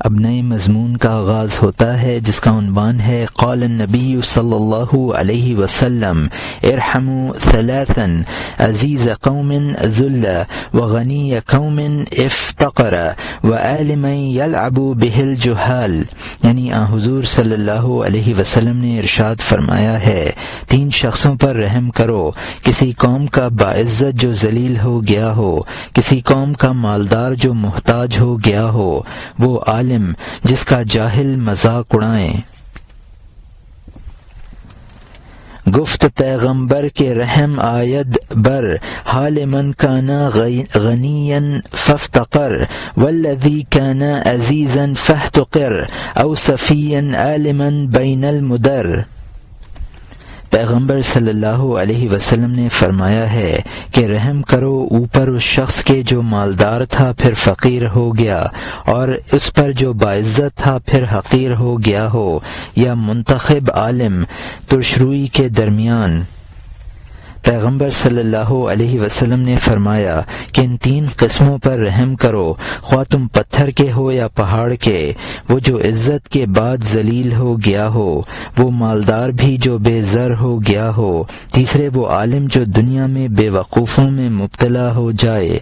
اب نئے مضمون کا آغاز ہوتا ہے جس کا عنوان ہے قال النبی صلی اللہ علیہ وسلم ارحموا ثلاثا عزیز قوم ذل وغنی قوم افتقر وعالما یلعب به الجہال، یعنی حضور صلی اللہ علیہ وسلم نے ارشاد فرمایا ہے 3 شخصوں پر رحم کرو، کسی قوم کا باعزت جو ذلیل ہو گیا ہو، کسی قوم کا مالدار جو محتاج ہو گیا ہو، وہ عالم جس کا جاہل مذاق اڑائیں۔ گفت پیغمبر کے رحم آید بر حال من کانا غنیا فافتقر والذی کانا عزیزا فاحتقر او صفیا عالما بین المدر۔ پیغمبر صلی اللہ علیہ وسلم نے فرمایا ہے کہ رحم کرو اوپر اس شخص کے جو مالدار تھا پھر فقیر ہو گیا، اور اس پر جو باعزت تھا پھر حقیر ہو گیا ہو، یا منتخب عالم ترشروئی کے درمیان۔ پیغمبر صلی اللہ علیہ وسلم نے فرمایا کہ ان 3 قسموں پر رحم کرو، خواہ تم پتھر کے ہو یا پہاڑ کے، وہ جو عزت کے بعد ذلیل ہو گیا ہو، وہ مالدار بھی جو بے زر ہو گیا ہو، تیسرے وہ عالم جو دنیا میں بے وقوفوں میں مبتلا ہو جائے،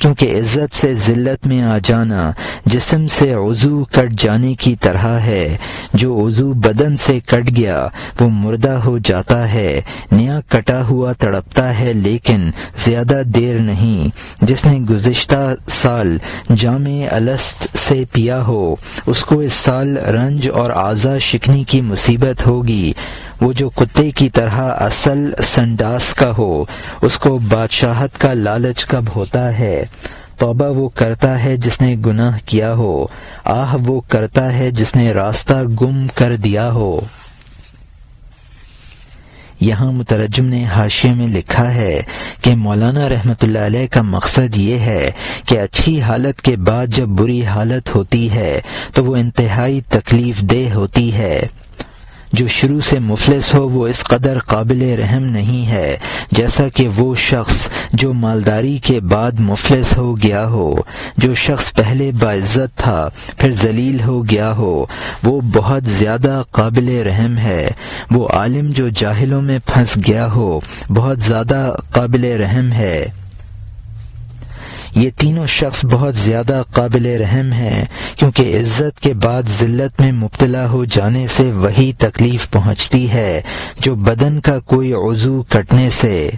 کیونکہ عزت سے ذلت میں آ جانا جسم سے عضو کٹ جانے کی طرح ہے، جو عضو بدن سے کٹ گیا وہ مردہ ہو جاتا ہے، نیا کٹا ہوا تڑپتا ہے لیکن زیادہ دیر نہیں۔ جس نے گزشتہ سال جام الست سے پیا ہو اس کو اس سال رنج اور اعضاء شکنی کی مصیبت ہوگی، وہ جو کتے کی طرح اصل سنڈاس کا ہو اس کو بادشاہت کا لالچ کب ہوتا ہے۔ توبہ وہ کرتا ہے جس نے گناہ کیا ہو، آہ وہ کرتا ہے جس نے راستہ گم کر دیا ہو۔ یہاں مترجم نے حاشیے میں لکھا ہے کہ مولانا رحمۃ اللہ علیہ کا مقصد یہ ہے کہ اچھی حالت کے بعد جب بری حالت ہوتی ہے تو وہ انتہائی تکلیف دہ ہوتی ہے۔ جو شروع سے مفلس ہو وہ اس قدر قابل رحم نہیں ہے جیسا کہ وہ شخص جو مالداری کے بعد مفلس ہو گیا ہو۔ جو شخص پہلے باعزت تھا پھر ذلیل ہو گیا ہو وہ بہت زیادہ قابل رحم ہے۔ وہ عالم جو جاہلوں میں پھنس گیا ہو بہت زیادہ قابل رحم ہے۔ یہ تینوں شخص بہت زیادہ قابل رحم ہیں، کیونکہ عزت کے بعد ذلت میں مبتلا ہو جانے سے وہی تکلیف پہنچتی ہے جو بدن کا کوئی عضو کٹنے سے،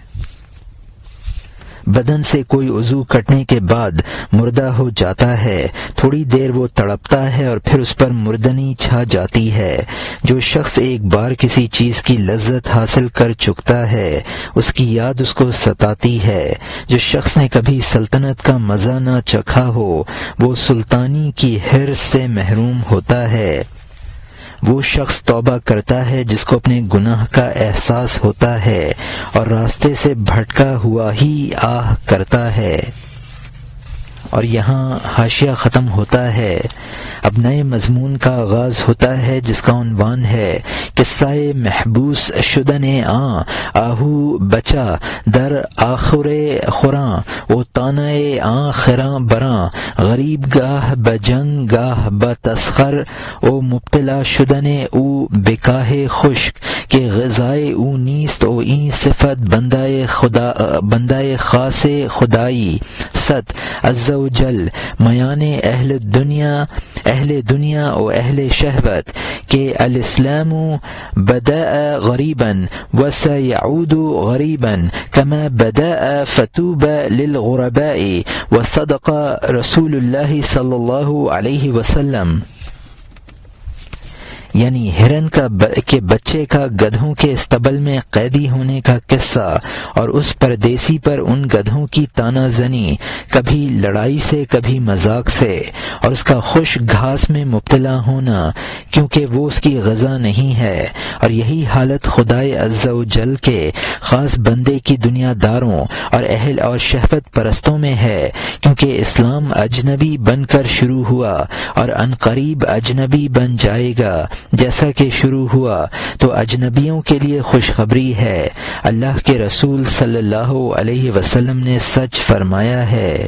بدن سے کوئی عضو کٹنے کے بعد مردہ ہو جاتا ہے، تھوڑی دیر وہ تڑپتا ہے اور پھر اس پر مردنی چھا جاتی ہے۔ جو شخص ایک بار کسی چیز کی لذت حاصل کر چکتا ہے اس کی یاد اس کو ستاتی ہے۔ جو شخص نے کبھی سلطنت کا مزہ نہ چکھا ہو وہ سلطانی کی حرص سے محروم ہوتا ہے۔ وہ شخص توبہ کرتا ہے جس کو اپنے گناہ کا احساس ہوتا ہے اور راستے سے بھٹکا ہوا ہی آہ کرتا ہے۔ اور یہاں حاشیہ ختم ہوتا ہے۔ اب نئے مضمون کا آغاز ہوتا ہے جس کا عنوان ہے قصہ محبوس شدن آہو بچا در آخر خوراں و تانۂ خراں براں غریب گاہ بجنگ گاہ بتسخر او مبتلا شدن او بکاہ خشک کہ غذائے او نیست او این صفت بندائے خاص خدائی ست عز و جل میان اہل دنیا و اہل شہوت کہ الاسلام بدأ غریبا وسيعود غریبا كما بدأ فتوبى للغرباء وصدق رسول اللہ صلی اللہ علیہ وسلم۔ یعنی ہرن کے بچے کا گدھوں کے استبل میں قیدی ہونے کا قصہ اور اس پردیسی پر ان گدھوں کی تانا زنی، کبھی لڑائی سے کبھی مذاق سے، اور اس کا خشک گھاس میں مبتلا ہونا کیونکہ وہ اس کی غذا نہیں ہے، اور یہی حالت خدائے عز و جل کے خاص بندے کی دنیا داروں اور اہل اور شہوت پرستوں میں ہے، کیونکہ اسلام اجنبی بن کر شروع ہوا اور عنقریب اجنبی بن جائے گا جیسا کہ شروع ہوا، تو اجنبیوں کے لیے خوشخبری ہے۔ اللہ کے رسول صلی اللہ علیہ وسلم نے سچ فرمایا ہے۔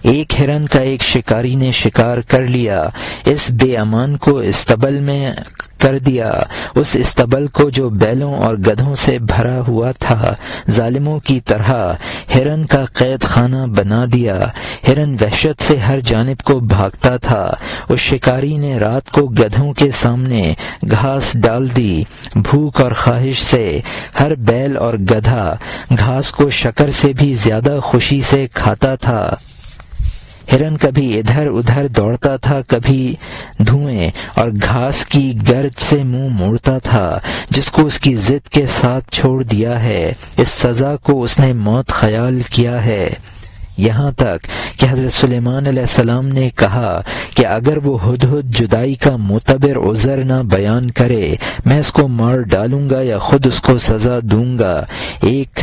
ایک ہرن کا ایک شکاری نے شکار کر لیا، اس بے امان کو استبل میں کر دیا، اس استبل کو جو بیلوں اور گدھوں سے بھرا ہوا تھا ظالموں کی طرح ہرن کا قید خانہ بنا دیا۔ ہرن وحشت سے ہر جانب کو بھاگتا تھا۔ اس شکاری نے رات کو گدھوں کے سامنے گھاس ڈال دی۔ بھوک اور خواہش سے ہر بیل اور گدھا گھاس کو شکر سے بھی زیادہ خوشی سے کھاتا تھا۔ ہرن کبھی ادھر ادھر دوڑتا تھا، کبھی دھوئیں اور گھاس کی گرد سے منہ موڑتا تھا، جس کو اس کی ضد کے ساتھ چھوڑ دیا ہے۔ اس سزا کو اس نے موت خیال کیا ہے، یہاں تک کہ حضرت سلیمان علیہ السلام نے کہا کہ اگر وہ ہدہد جدائی کا معتبر عذر نہ بیان کرے میں اس کو مار ڈالوں گا یا خود اس کو سزا دوں گا، ایک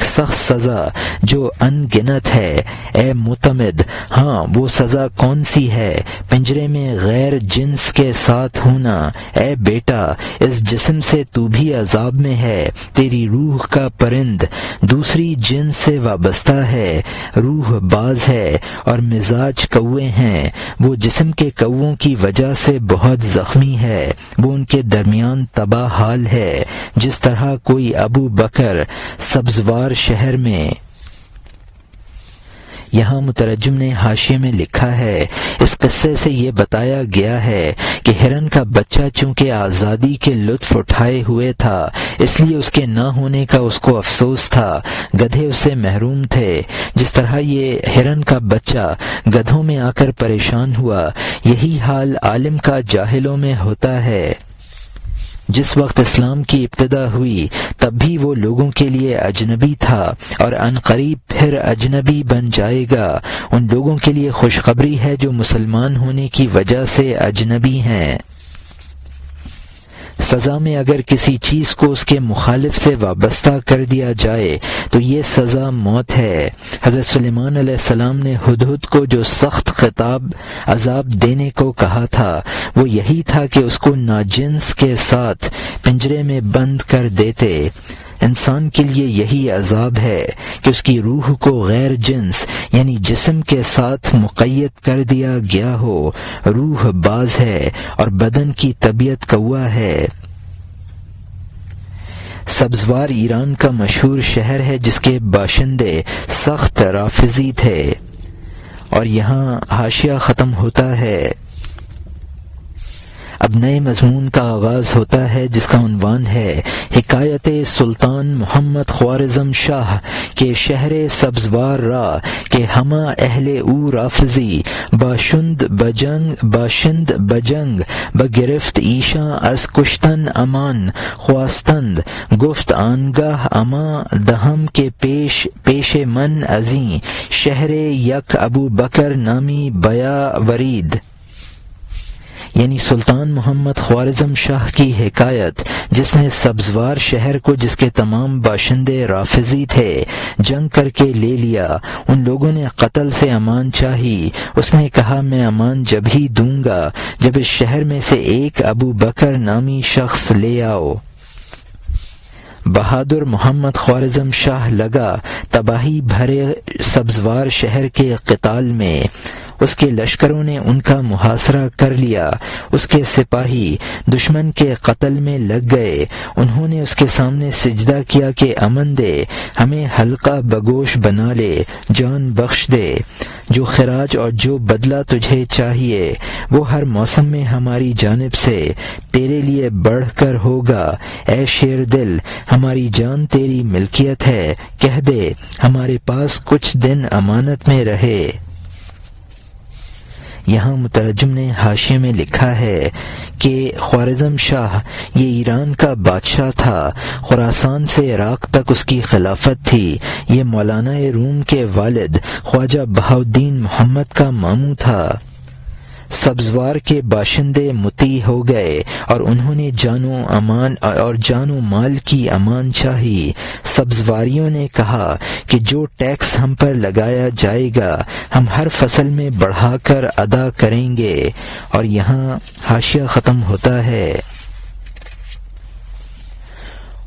سخت سزا جو ان گنت ہے۔ اے معتمد، ہاں وہ سزا کون سی ہے؟ پنجرے میں غیر جنس کے ساتھ ہونا۔ اے بیٹا، اس جسم سے تو بھی عذاب میں ہے، تیری روح کا پرند دوسری جنس سے وابستہ ہے، روح باز ہے اور مزاج کوے ہیں، وہ جسم کے کووں کی وجہ سے بہت زخمی ہے، وہ ان کے درمیان تباہ حال ہے، جس طرح کوئی ابو بکر سبزوار شہر میں۔ یہاں مترجم نے حاشیے میں لکھا ہے، اس قصے سے یہ بتایا گیا ہے کہ ہرن کا بچہ چونکہ آزادی کے لطف اٹھائے ہوئے تھا اس لیے اس کے نہ ہونے کا اس کو افسوس تھا، گدھے اس سے محروم تھے۔ جس طرح یہ ہرن کا بچہ گدھوں میں آ کر پریشان ہوا، یہی حال عالم کا جاہلوں میں ہوتا ہے۔ جس وقت اسلام کی ابتدا ہوئی تب بھی وہ لوگوں کے لیے اجنبی تھا اور عن قریب پھر اجنبی بن جائے گا۔ ان لوگوں کے لیے خوشخبری ہے جو مسلمان ہونے کی وجہ سے اجنبی ہیں۔ سزا میں اگر کسی چیز کو اس کے مخالف سے وابستہ کر دیا جائے تو یہ سزا موت ہے۔ حضرت سلیمان علیہ السلام نے ہدہد کو جو سخت خطاب عذاب دینے کو کہا تھا وہ یہی تھا کہ اس کو ناجنس کے ساتھ پنجرے میں بند کر دیتے۔ انسان کے لیے یہی عذاب ہے کہ اس کی روح کو غیر جنس یعنی جسم کے ساتھ مقید کر دیا گیا ہو۔ روح باز ہے اور بدن کی طبیعت کوا ہے۔ سبزوار ایران کا مشہور شہر ہے جس کے باشندے سخت رافضی تھے۔ اور یہاں حاشیہ ختم ہوتا ہے۔ اب نئے مضمون کا آغاز ہوتا ہے جس کا عنوان ہے حکایت سلطان محمد خوارزم شاہ کے شہر سبزوار را کہ ہما اہل او رافضی باشند بجنگ بگرفت ایشاں از کشتن امان خواستند گفت آنگاہ اما دہم کے پیش من ازیں شہر یک ابو بکر نامی بیا ورید، یعنی سلطان محمد خوارزم شاہ کی حکایت جس نے سبزوار شہر کو جس کے تمام باشندے رافضی تھے جنگ کر کے لے لیا۔ ان لوگوں نے قتل سے امان چاہی، اس نے کہا میں امان جب ہی دوں گا جب اس شہر میں سے ایک ابو بکر نامی شخص لے آؤ۔ بہادر محمد خوارزم شاہ لگا تباہی بھرے سبزوار شہر کے قتال میں۔ اس کے لشکروں نے ان کا محاصرہ کر لیا، اس کے سپاہی دشمن کے قتل میں لگ گئے۔ انہوں نے اس کے سامنے سجدہ کیا کہ امن دے، ہمیں حلقہ بگوش بنا لے، جان بخش دے، جو خراج اور جو بدلہ تجھے چاہیے وہ ہر موسم میں ہماری جانب سے تیرے لیے بڑھ کر ہوگا۔ اے شیر دل، ہماری جان تیری ملکیت ہے، کہہ دے ہمارے پاس کچھ دن امانت میں رہے۔ یہاں مترجم نے حاشیے میں لکھا ہے کہ خوارزم شاہ یہ ایران کا بادشاہ تھا، خراسان سے عراق تک اس کی خلافت تھی۔ یہ مولانا روم کے والد خواجہ بہاؤالدین محمد کا ماموں تھا۔ سبزوار کے باشندے مطیع ہو گئے اور انہوں نے جان و مال کی امان چاہی۔ سبزواریوں نے کہا کہ جو ٹیکس ہم پر لگایا جائے گا ہم ہر فصل میں بڑھا کر ادا کریں گے۔ اور یہاں حاشیہ ختم ہوتا ہے۔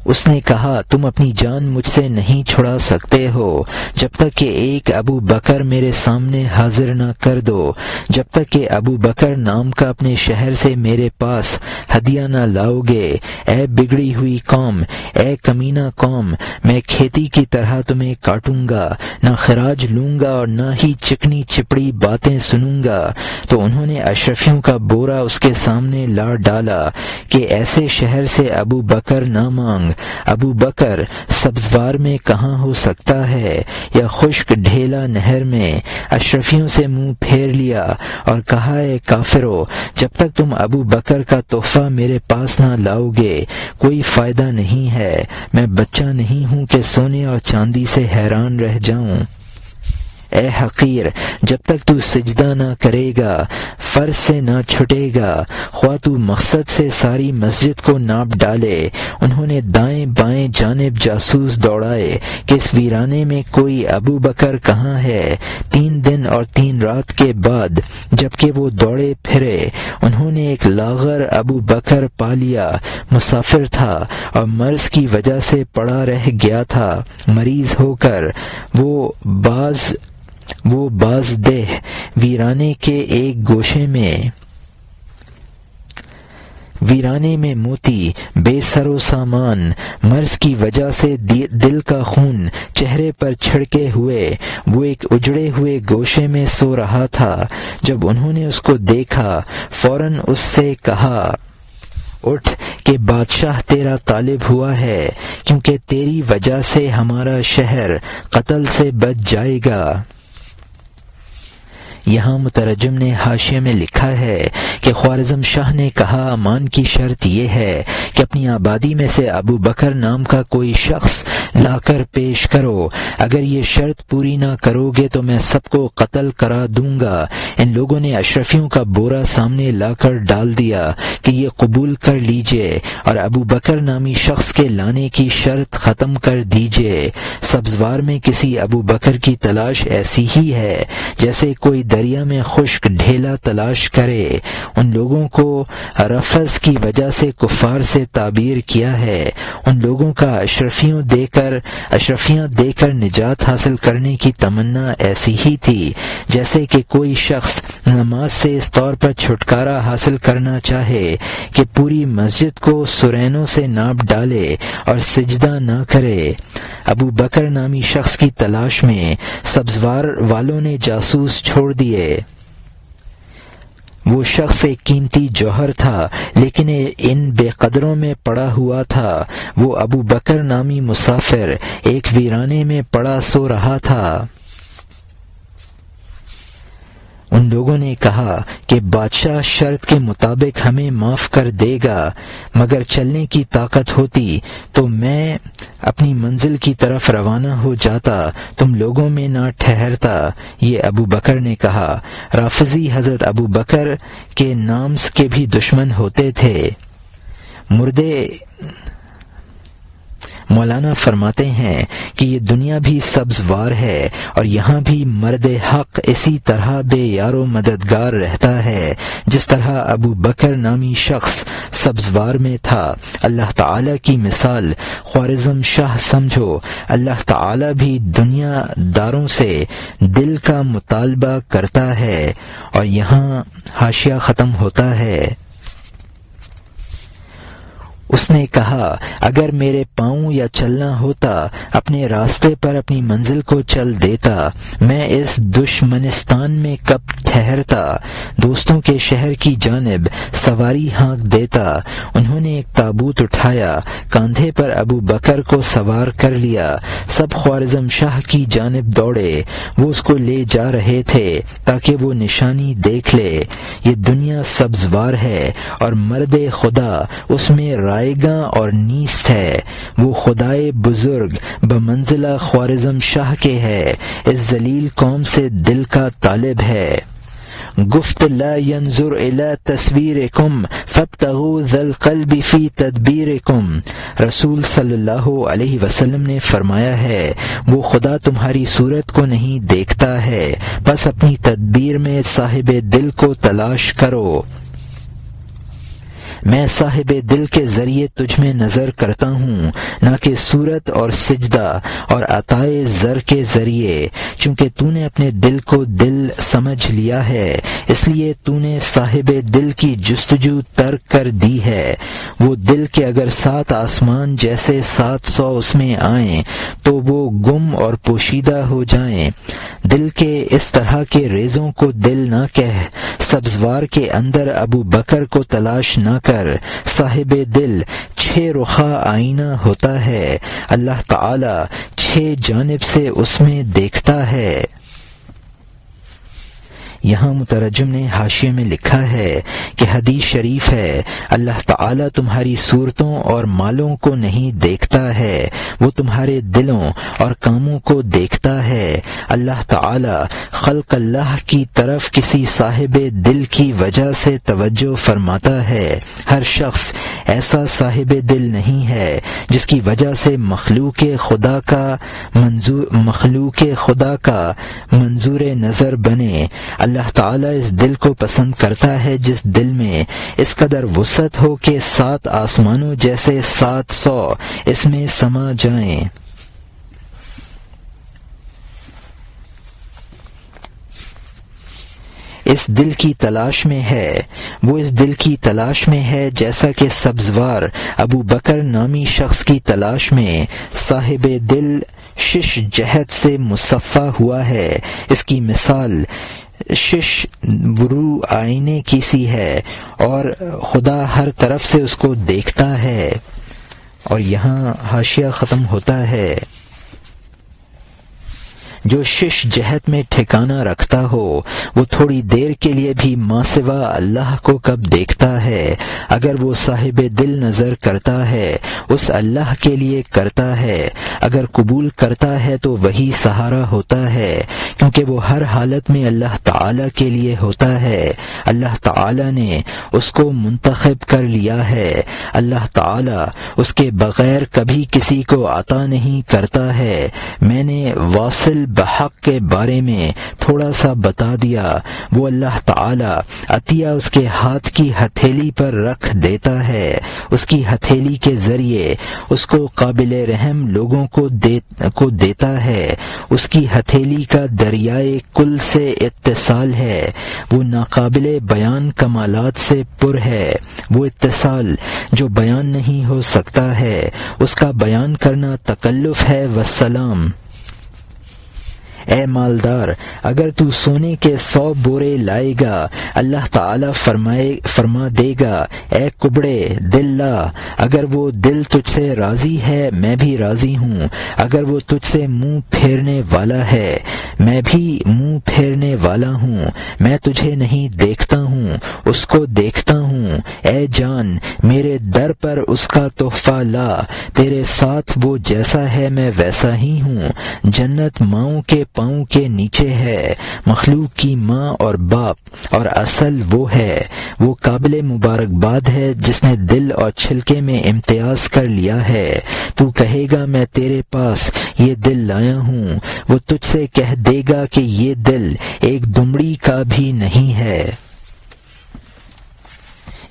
اس نے کہا تم اپنی جان مجھ سے نہیں چھڑا سکتے ہو جب تک کہ ایک ابو بکر میرے سامنے حاضر نہ کر دو، جب تک کہ ابو بکر نام کا اپنے شہر سے میرے پاس ہدیہ نہ لاؤ گے۔ اے بگڑی ہوئی قوم، اے کمینہ قوم، میں کھیتی کی طرح تمہیں کاٹوں گا، نہ خراج لوں گا اور نہ ہی چکنی چپڑی باتیں سنوں گا۔ تو انہوں نے اشرفیوں کا بورا اس کے سامنے لا ڈالا کہ ایسے شہر سے ابو بکر نہ مانگ۔ ابو بکر سبزوار میں کہاں ہو سکتا ہے یا خشک ڈھیلا نہر میں؟ اشرفیوں سے منہ پھیر لیا اور کہا اے کافرو، جب تک تم ابو بکر کا تحفہ میرے پاس نہ لاؤ گے کوئی فائدہ نہیں ہے۔ میں بچہ نہیں ہوں کہ سونے اور چاندی سے حیران رہ جاؤں۔ اے حقیر، جب تک تو سجدہ نہ کرے گا فرض سے نہ چھٹے گا، خواہ تو مقصد سے ساری مسجد کو ناپ ڈالے۔ انہوں نے دائیں بائیں جانب جاسوس دوڑائے کہ اس ویرانے میں کوئی ابو بکر کہاں ہے۔ 3 دن اور 3 رات کے بعد جبکہ وہ دوڑے پھرے، انہوں نے ایک لاغر ابو بکر پا لیا۔ مسافر تھا اور مرض کی وجہ سے پڑا رہ گیا تھا۔ مریض ہو کر وہ باز دہ ویرانے کے ایک گوشے میں موتی بے سر و سامان، مرض کی وجہ سے دل کا خون چہرے پر چھڑکے ہوئے وہ ایک اجڑے ہوئے گوشے میں سو رہا تھا۔ جب انہوں نے اس کو دیکھا فوراً اس سے کہا اٹھ کہ بادشاہ تیرا طالب ہوا ہے، کیونکہ تیری وجہ سے ہمارا شہر قتل سے بچ جائے گا۔ یہاں مترجم نے حاشیے میں لکھا ہے کہ خوارزم شاہ نے کہا امان کی شرط یہ ہے کہ اپنی آبادی میں سے ابو بکر نام کا کوئی شخص لا کر پیش کرو، اگر یہ شرط پوری نہ کرو گے تو میں سب کو قتل کرا دوں گا۔ ان لوگوں نے اشرفیوں کا بورا سامنے لا کر ڈال دیا کہ یہ قبول کر لیجئے اور ابو بکر نامی شخص کے لانے کی شرط ختم کر دیجئے۔ سبزوار میں کسی ابو بکر کی تلاش ایسی ہی ہے جیسے کوئی دریا میں خشک ڈھیلا تلاش کرے۔ ان لوگوں کو رفض کی وجہ سے کفار سے تعبیر کیا ہے۔ ان لوگوں کا اشرفیاں دے کر نجات حاصل کرنے کی تمنا ایسی ہی تھی جیسے کہ کوئی شخص نماز سے اس طور پر چھٹکارا حاصل کرنا چاہے کہ پوری مسجد کو سرینوں سے ناپ ڈالے اور سجدہ نہ کرے۔ ابو بکر نامی شخص کی تلاش میں سبزوار والوں نے جاسوس چھوڑ دیے۔ وہ شخص ایک قیمتی جوہر تھا لیکن ان بے قدروں میں پڑا ہوا تھا۔ وہ ابو بکر نامی مسافر ایک ویرانے میں پڑا سو رہا تھا۔ ان لوگوں نے کہا کہ بادشاہ شرط کے مطابق ہمیں معاف کر دے گا، مگر چلنے کی طاقت ہوتی تو میں اپنی منزل کی طرف روانہ ہو جاتا، تم لوگوں میں نہ ٹھہرتا۔ یہ ابو بکر نے کہا۔ رافضی حضرت ابو بکر کے نام کے بھی دشمن ہوتے تھے۔ مولانا فرماتے ہیں کہ یہ دنیا بھی سبزوار ہے اور یہاں بھی مرد حق اسی طرح بے یار و مددگار رہتا ہے جس طرح ابو بکر نامی شخص سبزوار میں تھا۔ اللہ تعالی کی مثال خوارزم شاہ سمجھو۔ اللہ تعالی بھی دنیا داروں سے دل کا مطالبہ کرتا ہے۔ اور یہاں حاشیہ ختم ہوتا ہے۔ اس نے کہا اگر میرے پاؤں یا چلنا ہوتا اپنے راستے پر اپنی منزل کو چل دیتا، میں اس دشمنستان میں کب ٹھہرتا، دوستوں کے شہر کی جانب سواری ہانک دیتا۔ انہوں نے ایک تابوت اٹھایا، کاندھے پر ابو بکر کو سوار کر لیا، سب خوارزم شاہ کی جانب دوڑے، وہ اس کو لے جا رہے تھے تاکہ وہ نشانی دیکھ لے۔ یہ دنیا سبزوار ہے اور مرد خدا اس میں رائے گاں اور نیست ہے۔ وہ خدائے بزرگ بمنزلہ خوارزم شاہ کے ہے، اس ذلیل قوم سے دل کا طالب ہے۔ گفت لا ينظر الى تصویرکم فابتغوا ذا القلب فی تدبیرکم۔ رسول صلی اللہ علیہ وسلم نے فرمایا ہے وہ خدا تمہاری صورت کو نہیں دیکھتا ہے، بس اپنی تدبیر میں صاحب دل کو تلاش کرو۔ میں صاحب دل کے ذریعے تجھ میں نظر کرتا ہوں، نہ کہ صورت اور سجدہ اور عطائے زر کے ذریعے، چونکہ تو نے اپنے دل کو دل سمجھ لیا ہے، اس لیے تو نے صاحب دل کی جستجو ترک کر دی ہے۔ وہ دل کے اگر 7 آسمان جیسے 700 اس میں آئیں تو وہ گم اور پوشیدہ ہو جائیں۔ دل کے اس طرح کے ریزوں کو دل نہ کہہ، سبزوار کے اندر ابو بکر کو تلاش نہ کر۔ صاحب دل 6 رخا آئینہ ہوتا ہے، اللہ تعالی 6 جانب سے اس میں دیکھتا ہے۔ یہاں مترجم نے حاشیے میں لکھا ہے کہ حدیث شریف ہے، اللہ تعالیٰ تمہاری صورتوں اور مالوں کو نہیں دیکھتا ہے، وہ تمہارے دلوں اور کاموں کو دیکھتا ہے۔ اللہ تعالیٰ خلق اللہ کی طرف کسی صاحب دل کی وجہ سے توجہ فرماتا ہے۔ ہر شخص ایسا صاحب دل نہیں ہے جس کی وجہ سے مخلوق خدا کا منظور نظر بنے۔ اللہ تعالیٰ اس دل کو پسند کرتا ہے جس دل میں اس قدر وسعت ہو کہ 7 آسمانوں جیسے 700 اس میں سما جائیں۔ اس دل کی تلاش میں ہے، وہ اس دل کی تلاش میں ہے جیسا کہ سبزوار ابو بکر نامی شخص کی تلاش میں صاحب دل 6 جہت سے مصفہ ہوا ہے۔ اس کی مثال 6 برو آئینے کی سی ہے اور خدا ہر طرف سے اس کو دیکھتا ہے۔ اور یہاں حاشیہ ختم ہوتا ہے۔ جو 6 جہت میں ٹھکانہ رکھتا ہو وہ تھوڑی دیر کے لیے بھی ماں سوا اللہ کو کب دیکھتا ہے؟ اگر وہ صاحب دل نظر کرتا ہے اس اللہ کے لیے کرتا ہے، اگر قبول کرتا ہے تو وہی سہارا ہوتا ہے، کیونکہ وہ ہر حالت میں اللہ تعالی کے لیے ہوتا ہے۔ اللہ تعالی نے اس کو منتخب کر لیا ہے۔ اللہ تعالی اس کے بغیر کبھی کسی کو عطا نہیں کرتا ہے۔ میں نے واصل بحق کے بارے میں تھوڑا سا بتا دیا۔ وہ اللہ تعالی عطیہ اس کے ہاتھ کی ہتھیلی پر رکھ دیتا ہے، اس کی ہتھیلی کے ذریعے اس کو قابل رحم لوگوں کو دیتا ہے۔ اس کی ہتھیلی کا دریائے کل سے اتصال ہے، وہ ناقابل بیان کمالات سے پر ہے۔ وہ اتصال جو بیان نہیں ہو سکتا ہے، اس کا بیان کرنا تکلف ہے۔ والسلام۔ اے مالدار، اگر تو سونے کے 100 بورے لائے گا، اللہ تعالی فرما دے گا اے کبڑے دل لا۔ اگر وہ دل تجھ سے راضی ہے میں بھی راضی ہوں، اگر وہ تجھ سے منہ پھیرنے والا ہے میں بھی منہ پھیرنے والا ہوں۔ میں تجھے نہیں دیکھتا ہوں، اس کو دیکھتا ہوں۔ اے جان، میرے در پر اس کا تحفہ لا، تیرے ساتھ وہ جیسا ہے میں ویسا ہی ہوں۔ جنت ماؤں کے پاؤں کے نیچے ہے، مخلوق کی ماں اور باپ اور اصل وہ ہے۔ وہ قابل مبارکباد ہے جس نے دل اور چھلکے میں امتیاز کر لیا ہے۔ تو کہے گا میں تیرے پاس یہ دل لایا ہوں، وہ تجھ سے کہہ دے گا کہ یہ دل ایک دمڑی کا بھی نہیں ہے۔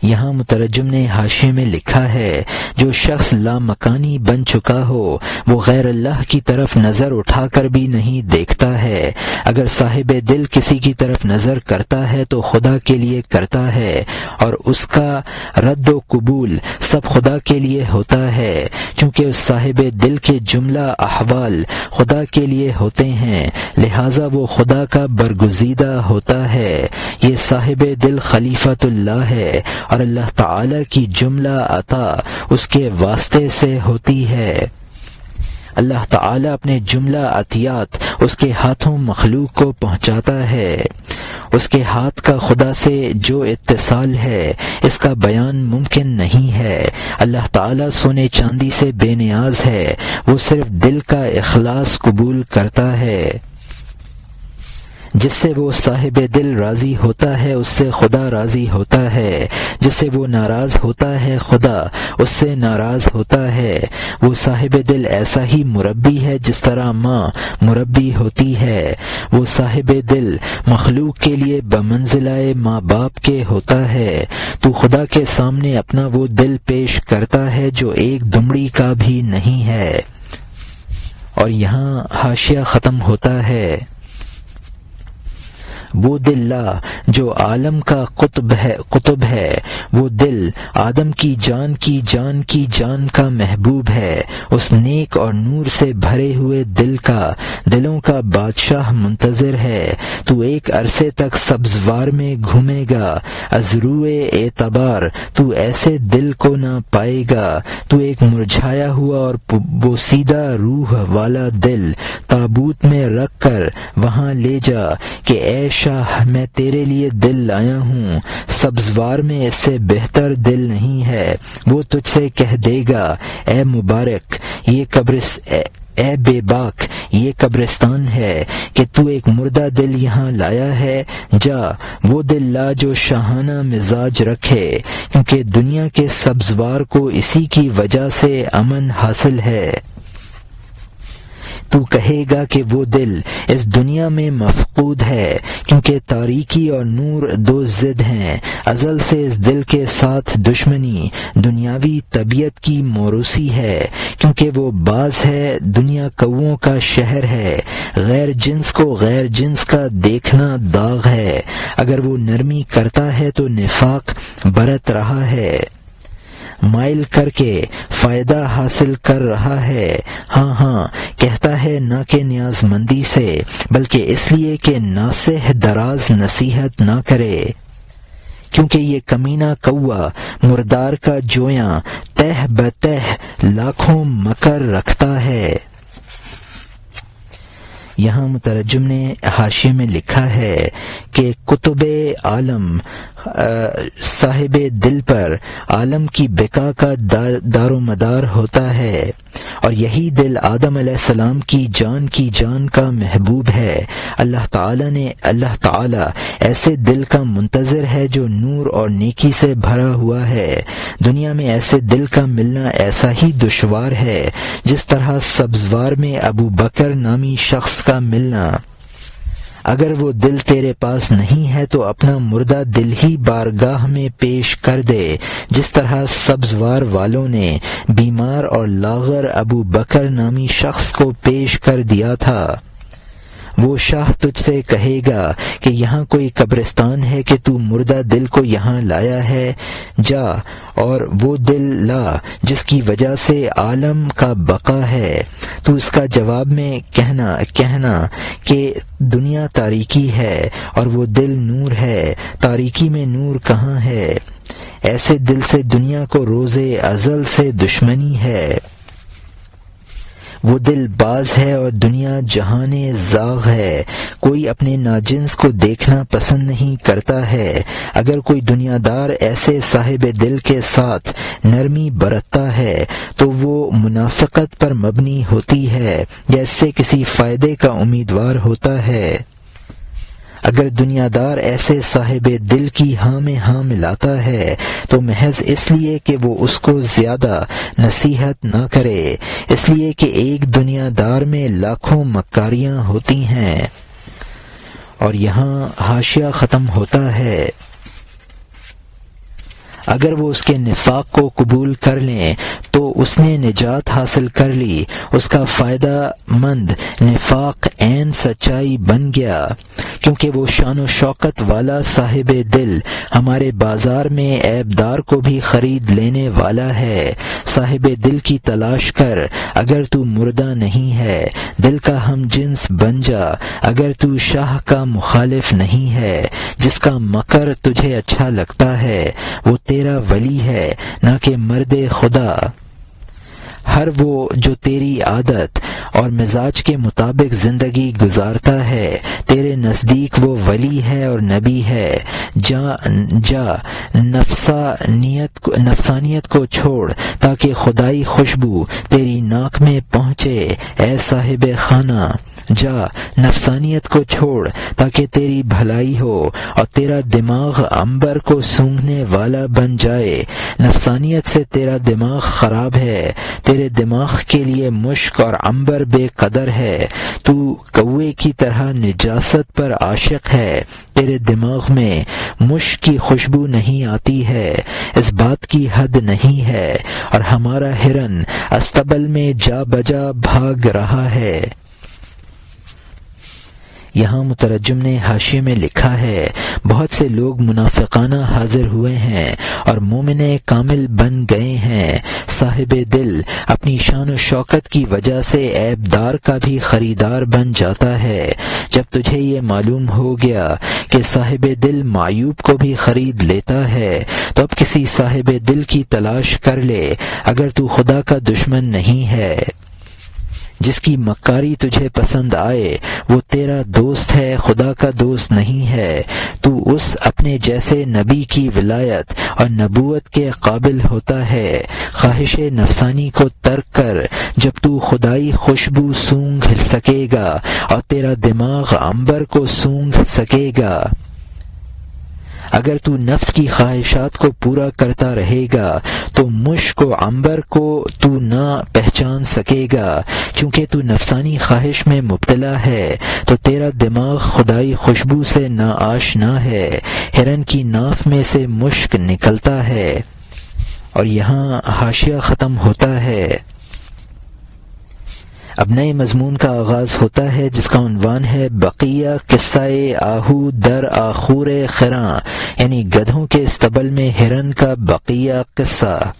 یہاں مترجم نے حاشیے میں لکھا ہے، جو شخص لامکانی بن چکا ہو وہ غیر اللہ کی طرف نظر اٹھا کر بھی نہیں دیکھتا ہے۔ اگر صاحب دل کسی کی طرف نظر کرتا ہے تو خدا کے لیے کرتا ہے، اور اس کا رد و قبول سب خدا کے لیے ہوتا ہے، چونکہ اس صاحب دل کے جملہ احوال خدا کے لیے ہوتے ہیں، لہذا وہ خدا کا برگزیدہ ہوتا ہے۔ یہ صاحب دل خلیفۃ اللہ ہے اور اللہ تعالی کی جملہ عطا اس کے واسطے سے ہوتی ہے۔ اللہ تعالی اپنے جملہ عطیات اس کے ہاتھوں مخلوق کو پہنچاتا ہے۔ اس کے ہاتھ کا خدا سے جو اتصال ہے اس کا بیان ممکن نہیں ہے۔ اللہ تعالی سونے چاندی سے بے نیاز ہے، وہ صرف دل کا اخلاص قبول کرتا ہے۔ جس سے وہ صاحب دل راضی ہوتا ہے اس سے خدا راضی ہوتا ہے، جس سے وہ ناراض ہوتا ہے خدا اس سے ناراض ہوتا ہے۔ وہ صاحب دل ایسا ہی مربی ہے جس طرح ماں مربی ہوتی ہے۔ وہ صاحب دل مخلوق کے لیے بمنزلہ ماں باپ کے ہوتا ہے۔ تو خدا کے سامنے اپنا وہ دل پیش کرتا ہے جو ایک دمڑی کا بھی نہیں ہے۔ اور یہاں حاشیہ ختم ہوتا ہے۔ وہ دل لا جو عالم کا قطب ہے، وہ دل آدم کی جان کی جان کی جان کا محبوب ہے۔ اس نیک اور نور سے بھرے ہوئے دلوں کا بادشاہ منتظر ہے۔ تو ایک عرصے تک سبزوار میں گھومے گا، از روئے اعتبار تو ایسے دل کو نہ پائے گا۔ تو ایک مرجھایا ہوا اور بوسیدہ روح والا دل تابوت میں رکھ کر وہاں لے جا کہ اے شاہ میں تیرے لیے دل لایا ہوں، سبزوار میں اس سے بہتر دل نہیں ہے۔ وہ تجھ سے کہہ دے گا اے مبارک اے بے باک یہ قبرستان ہے کہ تو ایک مردہ دل یہاں لایا ہے، جا وہ دل لا جو شاہانہ مزاج رکھے، کیونکہ دنیا کے سبزوار کو اسی کی وجہ سے امن حاصل ہے۔ تو کہے گا کہ وہ دل اس دنیا میں مفقود ہے، کیونکہ تاریکی اور نور دو ضد ہیں۔ ازل سے اس دل کے ساتھ دشمنی دنیاوی طبیعت کی موروثی ہے، کیونکہ وہ باز ہے، دنیا کوؤں کا شہر ہے۔ غیر جنس کو غیر جنس کا دیکھنا داغ ہے، اگر وہ نرمی کرتا ہے تو نفاق برت رہا ہے، مائل کر کے فائدہ حاصل کر رہا ہے۔ ہاں کہتا ہے نہ کہ نیاز مندی سے، بلکہ اس لیے کہ ناصح دراز نصیحت نہ کرے، کیونکہ یہ کمینہ کوا مردار کا جویاں تہ بتہ لاکھوں مکر رکھتا ہے۔ یہاں مترجم نے حاشیے میں لکھا ہے کہ کتب عالم صاحب دل پر عالم کی بقا کا دار و مدار ہوتا ہے، اور یہی دل آدم علیہ السلام کی جان کا محبوب ہے۔ اللہ تعالی ایسے دل کا منتظر ہے جو نور اور نیکی سے بھرا ہوا ہے۔ دنیا میں ایسے دل کا ملنا ایسا ہی دشوار ہے جس طرح سبزوار میں ابو بکر نامی شخص کا ملنا۔ اگر وہ دل تیرے پاس نہیں ہے تو اپنا مردہ دل ہی بارگاہ میں پیش کر دے، جس طرح سبزوار والوں نے بیمار اور لاغر ابو بکر نامی شخص کو پیش کر دیا تھا۔ وہ شاہ تجھ سے کہے گا کہ یہاں کوئی قبرستان ہے کہ تو مردہ دل کو یہاں لایا ہے، جا اور وہ دل لا جس کی وجہ سے عالم کا بقا ہے۔ تو اس کا جواب میں کہنا کہ دنیا تاریکی ہے اور وہ دل نور ہے، تاریکی میں نور کہاں ہے؟ ایسے دل سے دنیا کو روز ازل سے دشمنی ہے۔ وہ دل باز ہے اور دنیا جہان زاغ ہے، کوئی اپنے ناجنس کو دیکھنا پسند نہیں کرتا ہے۔ اگر کوئی دنیا دار ایسے صاحب دل کے ساتھ نرمی برتتا ہے تو وہ منافقت پر مبنی ہوتی ہے یا اس سے کسی فائدے کا امیدوار ہوتا ہے۔ اگر دنیا دار ایسے صاحب دل کی ہاں میں ہاں ملاتا ہے تو محض اس لیے کہ وہ اس کو زیادہ نصیحت نہ کرے، اس لیے کہ ایک دنیا دار میں لاکھوں مکاریاں ہوتی ہیں۔ اور یہاں حاشیہ ختم ہوتا ہے۔ اگر وہ اس کے نفاق کو قبول کر لیں تو اس نے نجات حاصل کر لی، اس کا فائدہ مند نفاق عین سچائی بن گیا، کیونکہ وہ شان و شوکت والا صاحب دل ہمارے بازار میں عیبدار کو بھی خرید لینے والا ہے۔ صاحب دل کی تلاش کر، اگر تو مردہ نہیں ہے دل کا ہم جنس بن جا، اگر تو شاہ کا مخالف نہیں ہے، جس کا مکر تجھے اچھا لگتا ہے وہ تیرا ولی ہے نہ کہ مرد خدا۔ ہر وہ جو تیری عادت اور مزاج کے مطابق زندگی گزارتا ہے تیرے نزدیک وہ ولی ہے اور نبی ہے۔ جا نفسانیت کو چھوڑ تاکہ خدائی خوشبو تیری ناک میں پہنچے۔ اے صاحب خانہ جا نفسانیت کو چھوڑ تاکہ تیری بھلائی ہو اور تیرا دماغ عنبر کو سونگھنے والا بن جائے۔ نفسانیت سے تیرا دماغ خراب ہے، تیرے دماغ کے لیے مشک اور عنبر بے قدر ہے۔ تو کوے کی طرح نجاست پر عاشق ہے، تیرے دماغ میں مشک کی خوشبو نہیں آتی ہے، اس بات کی حد نہیں ہے، اور ہمارا ہرن استبل میں جا بجا بھاگ رہا ہے۔ یہاں مترجم نے حاشیے میں لکھا ہے، بہت سے لوگ منافقانہ حاضر ہوئے ہیں اور مومن کامل بن گئے ہیں۔ صاحب دل اپنی شان و شوکت کی وجہ سے عیب دار کا بھی خریدار بن جاتا ہے۔ جب تجھے یہ معلوم ہو گیا کہ صاحب دل معیوب کو بھی خرید لیتا ہے تو اب کسی صاحب دل کی تلاش کر لے، اگر تو خدا کا دشمن نہیں ہے۔ جس کی مکاری تجھے پسند آئے وہ تیرا دوست ہے، خدا کا دوست نہیں ہے۔ تو اس اپنے جیسے نبی کی ولایت اور نبوت کے قابل ہوتا ہے۔ خواہش نفسانی کو ترک کر، جب تو خدائی خوشبو سونگھ سکے گا اور تیرا دماغ عنبر کو سونگھ سکے گا۔ اگر تو نفس کی خواہشات کو پورا کرتا رہے گا تو مشک و عنبر کو تو نہ پہچان سکے گا۔ چونکہ تو نفسانی خواہش میں مبتلا ہے تو تیرا دماغ خدائی خوشبو سے نا آشنا ہے۔ ہرن کی ناف میں سے مشک نکلتا ہے۔ اور یہاں حاشیہ ختم ہوتا ہے۔ اب نئے مضمون کا آغاز ہوتا ہے جس کا عنوان ہے بقیہ قصہ آہو در آخور خراں، یعنی گدھوں کے استبل میں ہرن کا بقیہ قصہ۔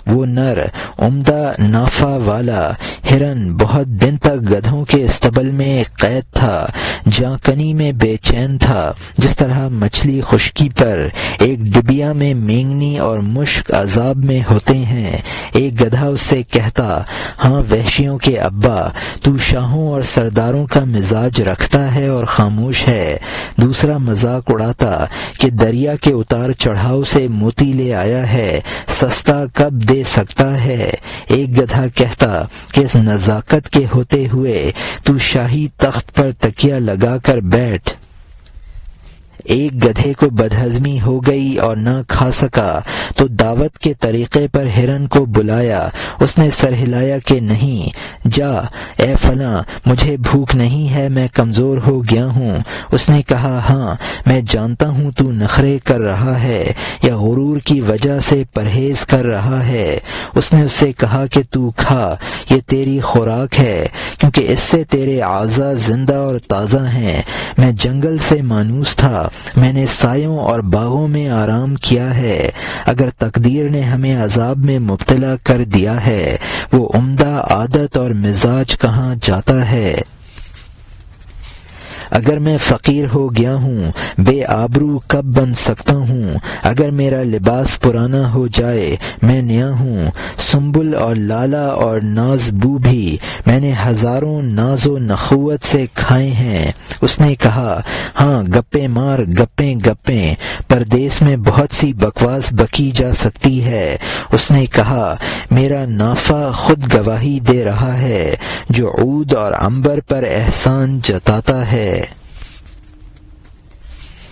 وہ نر عمدہ نافع والا ہرن بہت دن تک گدھوں کے استبل میں قید تھا، جانکنی میں بے چین تھا، جس طرح مچھلی خشکی پر ایک ڈبیا میں مینگنی اور مشک عذاب میں ہوتے ہیں۔ ایک گدھا اس سے کہتا، ہاں وحشیوں کے ابا، تو شاہوں اور سرداروں کا مزاج رکھتا ہے اور خاموش ہے۔ دوسرا مذاق اڑاتا کہ دریا کے اتار چڑھاؤ سے موتی لے آیا ہے، سستا کب دے سکتا ہے۔ ایک گدھا کہتا کہ اس نزاکت کے ہوتے ہوئے تو شاہی تخت پر تکیہ لگا کر بیٹھ۔ ایک گدھے کو بدہضمی ہو گئی اور نہ کھا سکا تو دعوت کے طریقے پر ہرن کو بلایا۔ اس نے سر ہلایا کہ نہیں، جا اے فلاں، مجھے بھوک نہیں ہے، میں کمزور ہو گیا ہوں۔ اس نے کہا، ہاں میں جانتا ہوں تو نخرے کر رہا ہے یا غرور کی وجہ سے پرہیز کر رہا ہے۔ اس نے اس سے کہا کہ تو کھا، یہ تیری خوراک ہے، کیونکہ اس سے تیرے اعضاء زندہ اور تازہ ہیں۔ میں جنگل سے مانوس تھا، میں نے سایوں اور باغوں میں آرام کیا ہے۔ اگر تقدیر نے ہمیں عذاب میں مبتلا کر دیا ہے، وہ عمدہ عادت اور مزاج کہاں جاتا ہے؟ اگر میں فقیر ہو گیا ہوں، بے آبرو کب بن سکتا ہوں؟ اگر میرا لباس پرانا ہو جائے، میں نیا ہوں۔ سنبل اور لالا اور ناز بو بھی میں نے ہزاروں ناز و نخوت سے کھائے ہیں۔ اس نے کہا، ہاں گپیں مار، گپیں گپیں، پردیس میں بہت سی بکواس بکی جا سکتی ہے۔ اس نے کہا، میرا نافع خود گواہی دے رہا ہے، جو عود اور عنبر پر احسان جتاتا ہے۔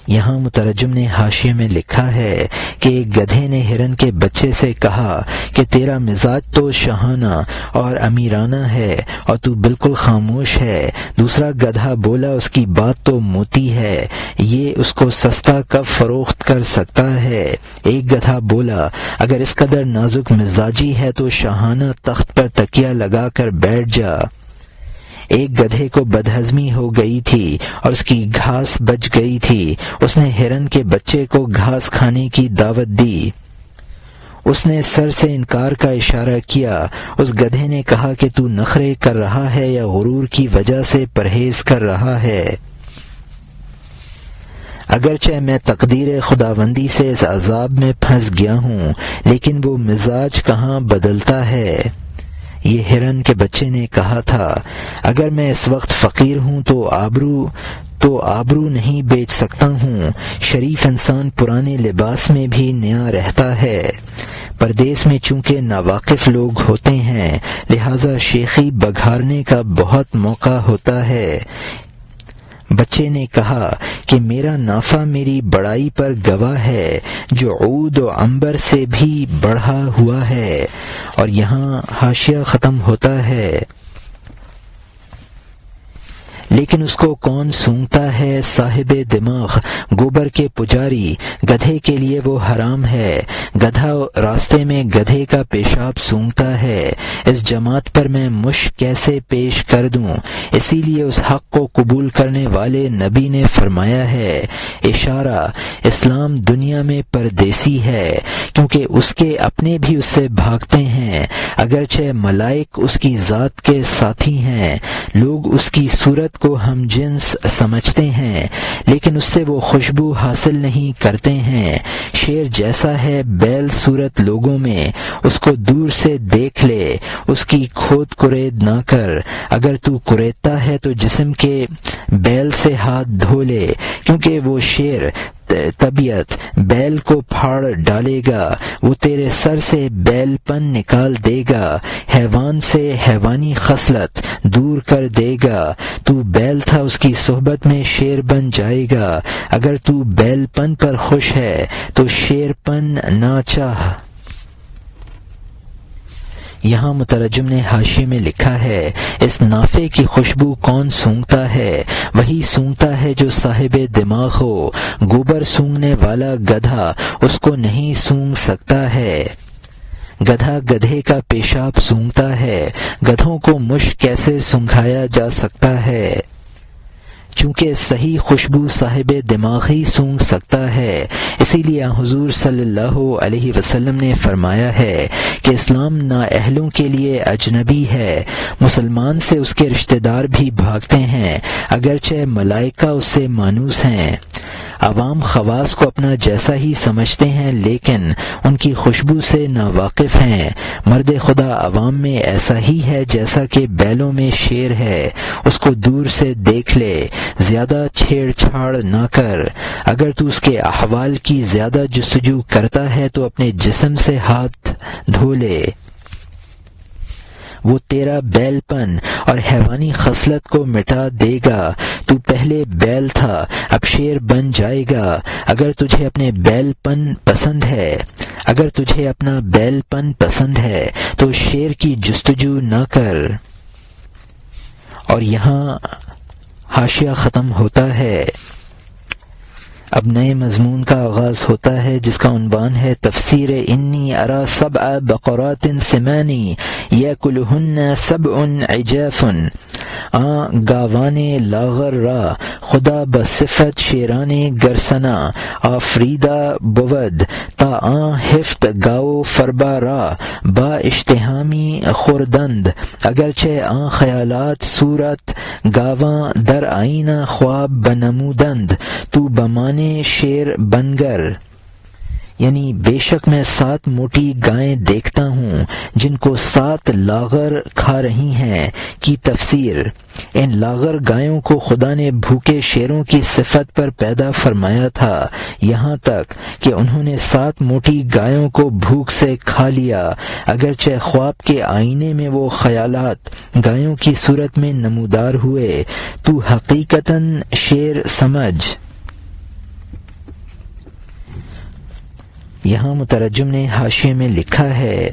یہاں مترجم نے حاشیے میں لکھا ہے کہ ایک گدھے نے ہرن کے بچے سے کہا کہ تیرا مزاج تو شاہانہ اور امیرانہ ہے اور تو بالکل خاموش ہے۔ دوسرا گدھا بولا، اس کی بات تو موتی ہے، یہ اس کو سستا کب فروخت کر سکتا ہے؟ ایک گدھا بولا، اگر اس قدر نازک مزاجی ہے تو شاہانہ تخت پر تکیہ لگا کر بیٹھ جا۔ ایک گدھے کو بدہضمی ہو گئی تھی اور اس کی گھاس بچ گئی تھی۔ اس نے ہرن کے بچے کو گھاس کھانے کی دعوت دی۔ اس نے سر سے انکار کا اشارہ کیا۔ اس گدھے نے کہا کہ تو نخرے کر رہا ہے یا غرور کی وجہ سے پرہیز کر رہا ہے؟ اگرچہ میں تقدیر خداوندی سے اس عذاب میں پھنس گیا ہوں، لیکن وہ مزاج کہاں بدلتا ہے؟ یہ ہرن کے بچے نے کہا تھا، اگر میں اس وقت فقیر ہوں تو آبرو نہیں بیچ سکتا ہوں۔ شریف انسان پرانے لباس میں بھی نیا رہتا ہے۔ پردیس میں چونکہ ناواقف لوگ ہوتے ہیں لہذا شیخی بگھارنے کا بہت موقع ہوتا ہے۔ بچے نے کہا کہ میرا نافع میری بڑائی پر گواہ ہے جو عود و عنبر سے بھی بڑھا ہوا ہے۔ اور یہاں حاشیہ ختم ہوتا ہے۔ لیکن اس کو کون سونگتا ہے؟ صاحب دماغ، گوبر کے پجاری، گدھے کے لیے وہ حرام ہے۔ گدھا راستے میں گدھے کا پیشاب سونگتا ہے، اس جماعت پر میں مشک کیسے پیش کر دوں؟ اسی لیے اس حق کو قبول کرنے والے نبی نے فرمایا ہے، اشارہ اسلام دنیا میں پردیسی ہے کیونکہ اس کے اپنے بھی اس سے بھاگتے ہیں، اگرچہ ملائک اس کی ذات کے ساتھی ہیں، لوگ اس کی صورت کو ہم جنس سمجھتے ہیں لیکن اس سے وہ خوشبو حاصل نہیں کرتے ہیں۔ شیر جیسا ہے بیل صورت لوگوں میں، اس کو دور سے دیکھ لے، اس کی کھود کرید نہ کر، اگر تو کریدتا ہے تو جسم کے بیل سے ہاتھ دھو لے، کیونکہ وہ شیر طبیعت بیل کو پھاڑ ڈالے گا، وہ تیرے سر سے بیل پن نکال دے گا، حیوان سے حیوانی خصلت دور کر دے گا، تو بیل تھا اس کی صحبت میں شیر بن جائے گا، اگر تو بیل پن پر خوش ہے تو شیر پن نہ چاہ۔ یہاں مترجم نے حاشیے میں لکھا ہے، اس نافے کی خوشبو کون سونگتا ہے؟ وہی سونگتا ہے جو صاحب دماغ ہو، گوبر سونگنے والا گدھا اس کو نہیں سونگ سکتا ہے۔ گدھا گدھے کا پیشاب سونگتا ہے، گدھوں کو مشک کیسے سونگھایا جا سکتا ہے؟ چونکہ صحیح خوشبو صاحب دماغ ہی سونگ سکتا ہے۔ اسی لیے حضور صلی اللہ علیہ وسلم نے فرمایا ہے کہ اسلام نااہلوں کے لیے اجنبی ہے، مسلمان سے اس کے رشتہ دار بھی بھاگتے ہیں اگرچہ ملائکہ اس سے مانوس ہیں۔ عوام خواص کو اپنا جیسا ہی سمجھتے ہیں لیکن ان کی خوشبو سے ناواقف ہیں۔ مرد خدا عوام میں ایسا ہی ہے جیسا کہ بیلوں میں شیر ہے، اس کو دور سے دیکھ لے، زیادہ چھیڑ چھاڑ نہ کر۔ اگر تو اس کے احوال کی زیادہ جستجو کرتا ہے تو اپنے جسم سے ہاتھ دھو لے، وہ تیرا بیل پن اور حیوانی خصلت کو مٹا دے گا۔ تو پہلے بیل تھا، اب شیر بن جائے گا۔ اگر تجھے اپنے بیل پن پسند ہے، اگر تجھے اپنا بیل پن پسند ہے تو شیر کی جستجو نہ کر۔ اور یہاں حاشیہ ختم ہوتا ہے۔ اب نئے مضمون کا آغاز ہوتا ہے جس کا عنوان ہے تفسیر انی ارا سبع بقرات سمان یاکلہن سبع عجاف۔ گاوان لاغر را خدا بصفت شیران گرسنا آفریدہ بود تا ہفت گاو فربا را با اشتہامی خوردند، اگرچہ خیالات صورت گاواں در آئینہ خواب بنمودند، تو بمانے شیر بنگر۔ یعنی بے شک میں 7 موٹی گائیں دیکھتا ہوں جن کو 7 لاغر کھا رہی ہیں کی تفسیر۔ ان لاغر گایوں کو خدا نے بھوکے شیروں کی صفت پر پیدا فرمایا تھا، یہاں تک کہ انہوں نے 7 موٹی گایوں کو بھوک سے کھا لیا، اگرچہ خواب کے آئینے میں وہ خیالات گایوں کی صورت میں نمودار ہوئے۔ تو حقیقتاً شیر سمجھ۔ یہاں مترجم نے حاشیے میں لکھا ہے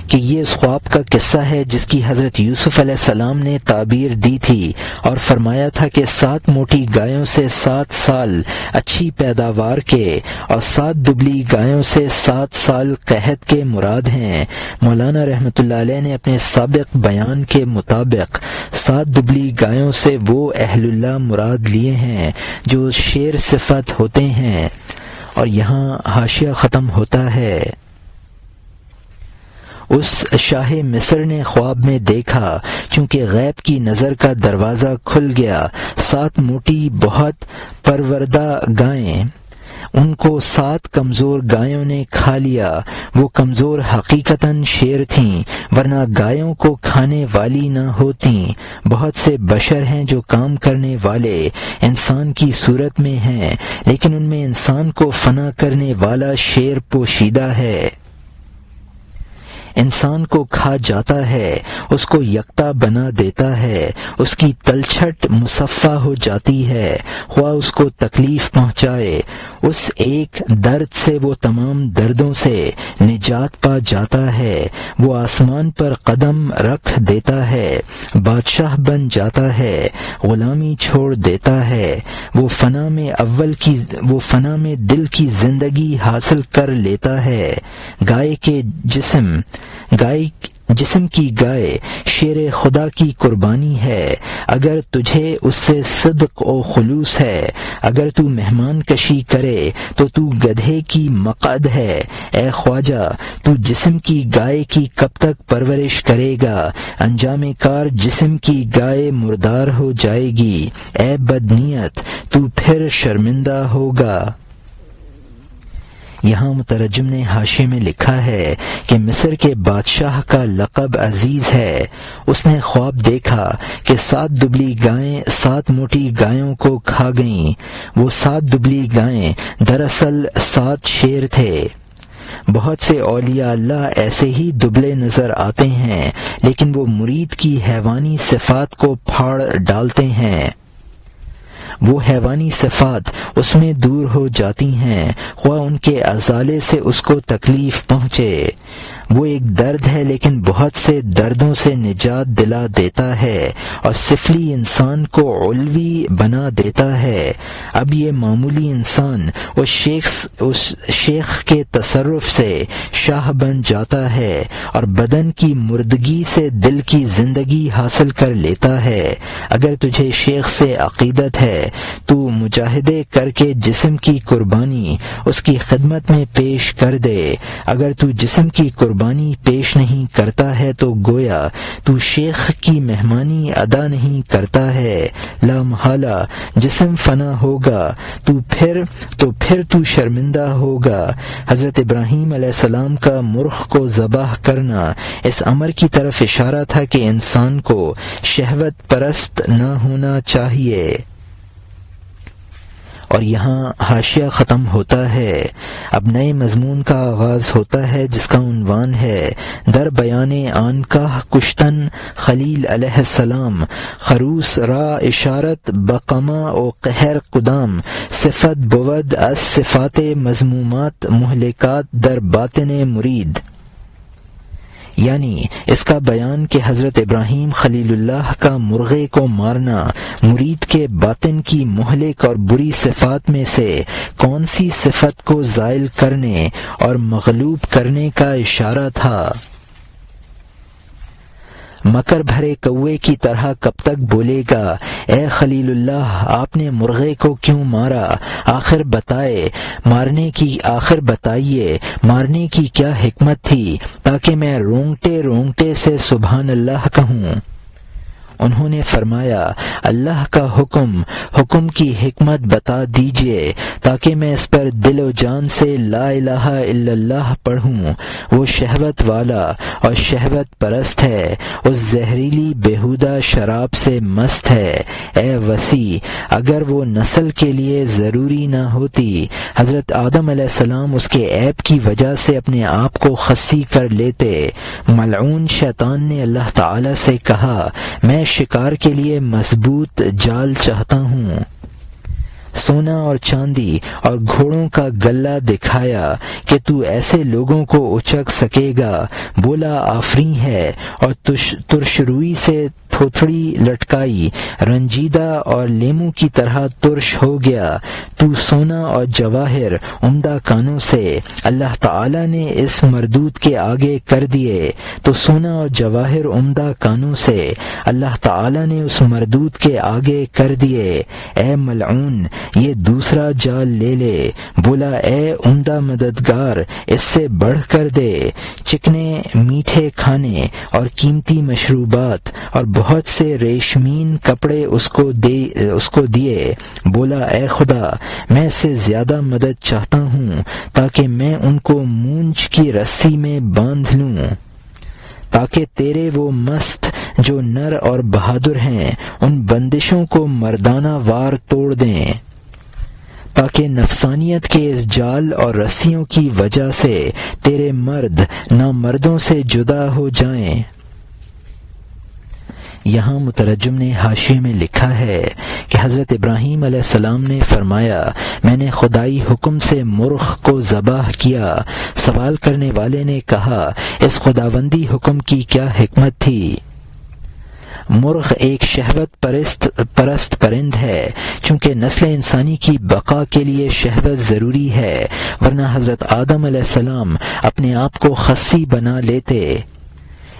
کہ یہ اس خواب کا قصہ ہے جس کی حضرت یوسف علیہ السلام نے تعبیر دی تھی اور فرمایا تھا کہ 7 موٹی گایوں سے 7 سال اچھی پیداوار کے اور 7 دبلی گایوں سے 7 سال قحط کے مراد ہیں۔ مولانا رحمۃ اللہ علیہ نے اپنے سابق بیان کے مطابق 7 دبلی گایوں سے وہ اہل اللہ مراد لیے ہیں جو شیر صفت ہوتے ہیں۔ اور یہاں حاشیہ ختم ہوتا ہے۔ اس شاہ مصر نے خواب میں دیکھا، چونکہ غیب کی نظر کا دروازہ کھل گیا، 7 موٹی بہت پروردہ گائیں، ان کو 7 کمزور گایوں نے کھا لیا۔ وہ کمزور حقیقتاً شیر تھیں ورنہ گایوں کو کھانے والی نہ ہوتیں۔ بہت سے بشر ہیں جو کام کرنے والے انسان کی صورت میں ہیں لیکن ان میں انسان کو فنا کرنے والا شیر پوشیدہ ہے۔ انسان کو کھا جاتا ہے، اس کو یکتا بنا دیتا ہے، اس کی تلچھٹ مصفا ہو جاتی ہے، خواہ اس کو تکلیف پہنچائے، اس ایک درد سے وہ تمام دردوں سے نجات پا جاتا ہے، وہ آسمان پر قدم رکھ دیتا ہے، بادشاہ بن جاتا ہے، غلامی چھوڑ دیتا ہے، وہ فنا میں دل کی زندگی حاصل کر لیتا ہے۔ جسم کی گائے شیر خدا کی قربانی ہے، اگر تجھے اس سے صدق و خلوص ہے، اگر تو مہمان کشی کرے تو تو گدھے کی مقعد ہے، اے خواجہ تو جسم کی گائے کی کب تک پرورش کرے گا، انجام کار جسم کی گائے مردار ہو جائے گی، اے بدنیت تو پھر شرمندہ ہوگا۔ یہاں مترجم نے حاشیے میں لکھا ہے کہ مصر کے بادشاہ کا لقب عزیز ہے۔ اس نے خواب دیکھا کہ 7 دبلی گائیں 7 موٹی گایوں کو کھا گئیں۔ وہ 7 دبلی گائیں دراصل 7 شیر تھے۔ بہت سے اولیاء اللہ ایسے ہی دبلے نظر آتے ہیں، لیکن وہ مرید کی حیوانی صفات کو پھاڑ ڈالتے ہیں، وہ حیوانی صفات اس میں دور ہو جاتی ہیں، خواہ ان کے ازالے سے اس کو تکلیف پہنچے۔ وہ ایک درد ہے لیکن بہت سے دردوں سے نجات دلا دیتا ہے اور سفلی انسان کو علوی بنا دیتا ہے۔ اب یہ معمولی انسان اس شیخ کے تصرف سے شاہ بن جاتا ہے اور بدن کی مردگی سے دل کی زندگی حاصل کر لیتا ہے۔ اگر تجھے شیخ سے عقیدت ہے تو مجاہدے کر کے جسم کی قربانی اس کی خدمت میں پیش کر دے۔ اگر تو جسم کی قربانی پیش نہیں کرتا ہے تو گویا تو شیخ کی مہمانی ادا نہیں کرتا ہے۔ لا محالہ جسم فنا ہوگا تو پھر تو شرمندہ ہوگا۔ حضرت ابراہیم علیہ السلام کا مرغ کو ذبح کرنا اس امر کی طرف اشارہ تھا کہ انسان کو شہوت پرست نہ ہونا چاہیے۔ اور یہاں حاشیہ ختم ہوتا ہے۔ اب نئے مضمون کا آغاز ہوتا ہے جس کا عنوان ہے در بیان آنکاہ کشتن خلیل علیہ السلام، خروس را اشارت بقما و قہر قدام، صفت بود از صفات مذمومات مہلکات در باطن مرید۔ یعنی اس کا بیان کہ حضرت ابراہیم خلیل اللہ کا مرغے کو مارنا مرید کے باطن کی مہلک اور بری صفات میں سے کون سی صفت کو زائل کرنے اور مغلوب کرنے کا اشارہ تھا۔ مکر بھرے کوے کی طرح کب تک بولے گا، اے خلیل اللہ آپ نے مرغے کو کیوں مارا، آخر بتائیے مارنے کی کیا حکمت تھی تاکہ میں رونگٹے سے سبحان اللہ کہوں۔ انہوں نے فرمایا اللہ کا حکم کی حکمت بتا دیجئے تاکہ میں اس پر دل و جان سے لا الہ الا اللہ پڑھوں۔ وہ شہوت والا اور شہوت پرست ہے، اس زہریلی بیہودہ شراب سے مست ہے۔ اے وسیع، اگر وہ نسل کے لیے ضروری نہ ہوتی، حضرت آدم علیہ السلام اس کے عیب کی وجہ سے اپنے آپ کو خصی کر لیتے۔ ملعون شیطان نے اللہ تعالی سے کہا میں شکار کے لیے مضبوط جال چاہتا ہوں۔ سونا اور چاندی اور گھوڑوں کا گلہ دکھایا کہ تو ایسے لوگوں کو اچک سکے گا۔ بولا آفریں ہے اور ترش روئی سے تھوتھڑی لٹکائی، رنجیدہ اور لیمو کی طرح ترش ہو گیا۔ تو سونا اور جواہر عمدہ کانوں سے اللہ تعالی نے اس مردود کے آگے کر دیے، تو سونا اور جواہر عمدہ کانوں سے اللہ تعالی نے اس مردود کے آگے کر دیے۔ اے ملعون یہ دوسرا جال لے لے۔ بولا اے عمدہ مددگار اس سے بڑھ کر دے۔ چکنے میٹھے کھانے اور قیمتی مشروبات اور بہت سے ریشمین کپڑے اس کو دیے۔ بولا اے خدا میں اس سے زیادہ مدد چاہتا ہوں تاکہ میں ان کو مونچھ کی رسی میں باندھ لوں، تاکہ تیرے وہ مست جو نر اور بہادر ہیں ان بندشوں کو مردانہ وار توڑ دیں، تاکہ نفسانیت کے اس جال اور رسیوں کی وجہ سے تیرے مرد نامردوں سے جدا ہو جائیں۔ یہاں مترجم نے حاشیے میں لکھا ہے کہ حضرت ابراہیم علیہ السلام نے فرمایا، میں نے خدائی حکم سے مرغ کو ذبح کیا۔ سوال کرنے والے نے کہا، اس خداوندی حکم کی کیا حکمت تھی؟ مرغ ایک شہوت پرست پرند ہے، چونکہ نسل انسانی کی بقا کے لیے شہوت ضروری ہے، ورنہ حضرت آدم علیہ السلام اپنے آپ کو خصی بنا لیتے۔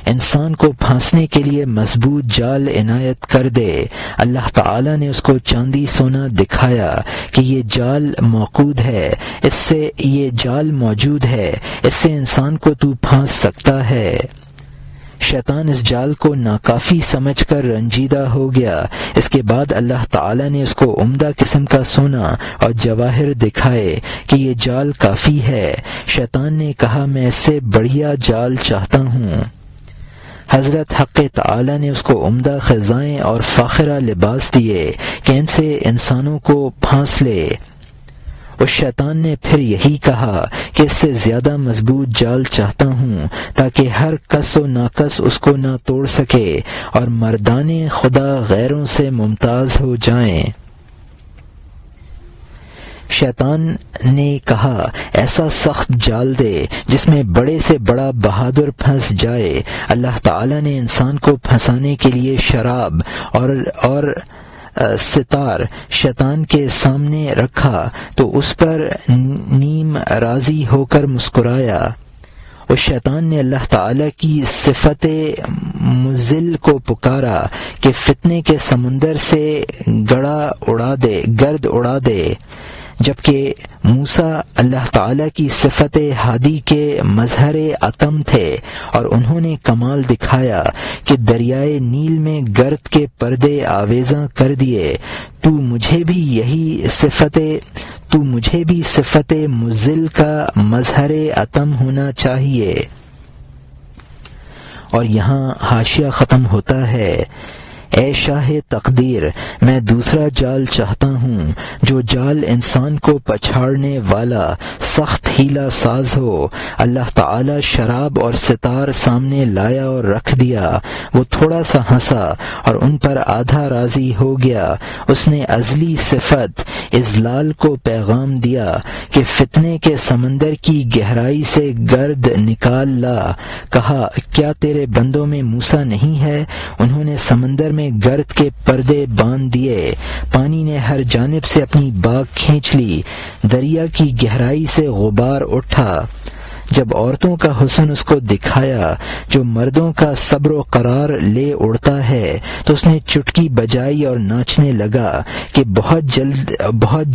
انسان کو پھانسنے کے لیے مضبوط جال عنایت کر دے۔ اللہ تعالی نے اس کو چاندی سونا دکھایا کہ یہ جال موجود ہے، اس سے انسان کو تو پھانس سکتا ہے۔ شیطان اس جال کو ناکافی سمجھ کر رنجیدہ ہو گیا۔ اس کے بعد اللہ تعالی نے اس کو عمدہ قسم کا سونا اور جواہر دکھائے کہ یہ جال کافی ہے۔ شیطان نے کہا، میں اس سے بڑھیا جال چاہتا ہوں۔ حضرت حق تعالی نے اس کو عمدہ خزائیں اور فاخرہ لباس دیے کہ ان سے انسانوں کو پھانس لے۔ اس شیطان نے پھر یہی کہا کہ اس سے زیادہ مضبوط جال چاہتا ہوں تاکہ ہر کس و ناکس اس کو نہ توڑ سکے اور مردان خدا غیروں سے ممتاز ہو جائیں۔ شیطان نے کہا، ایسا سخت جال دے جس میں بڑے سے بڑا بہادر پھنس جائے۔ اللہ تعالی نے انسان کو پھنسانے کے لیے شراب اور ستار شیطان کے سامنے رکھا تو اس پر نیم راضی ہو کر مسکرایا۔ اس شیطان نے اللہ تعالی کی صفت مزل کو پکارا کہ فتنے کے سمندر سے گرد اڑا دے، جبکہ موسیٰ اللہ تعالیٰ کی صفت ہادی کے مظہر عتم تھے اور انہوں نے کمال دکھایا کہ دریائے نیل میں گرد کے پردے آویزاں کر دیے۔ تو مجھے بھی صفت مزل کا مظہر عتم ہونا چاہیے۔ اور یہاں حاشیہ ختم ہوتا ہے، اے شاہ تقدیر، میں دوسرا جال چاہتا ہوں، جو جال انسان کو پچھاڑنے والا سخت ہیلا ساز ہو۔ اللہ تعالی شراب اور ستار سامنے لایا اور رکھ دیا۔ وہ تھوڑا سا ہنسا اور ان پر آدھا راضی ہو گیا۔ اس نے ازلی صفت اذلال کو پیغام دیا کہ فتنے کے سمندر کی گہرائی سے گرد نکال لا۔ کہا، کیا تیرے بندوں میں موسیٰ نہیں ہے؟ انہوں نے سمندر میں گرد کے پردے باندھ دیے، پانی نے ہر جانب سے اپنی باگ کھینچ لی، دریا کی گہرائی سے غبار اٹھا۔ جب عورتوں کا حسن اس کو دکھایا جو مردوں کا صبر و قرار لے اڑتا ہے، تو اس نے چٹکی بجائی اور ناچنے لگا کہ بہت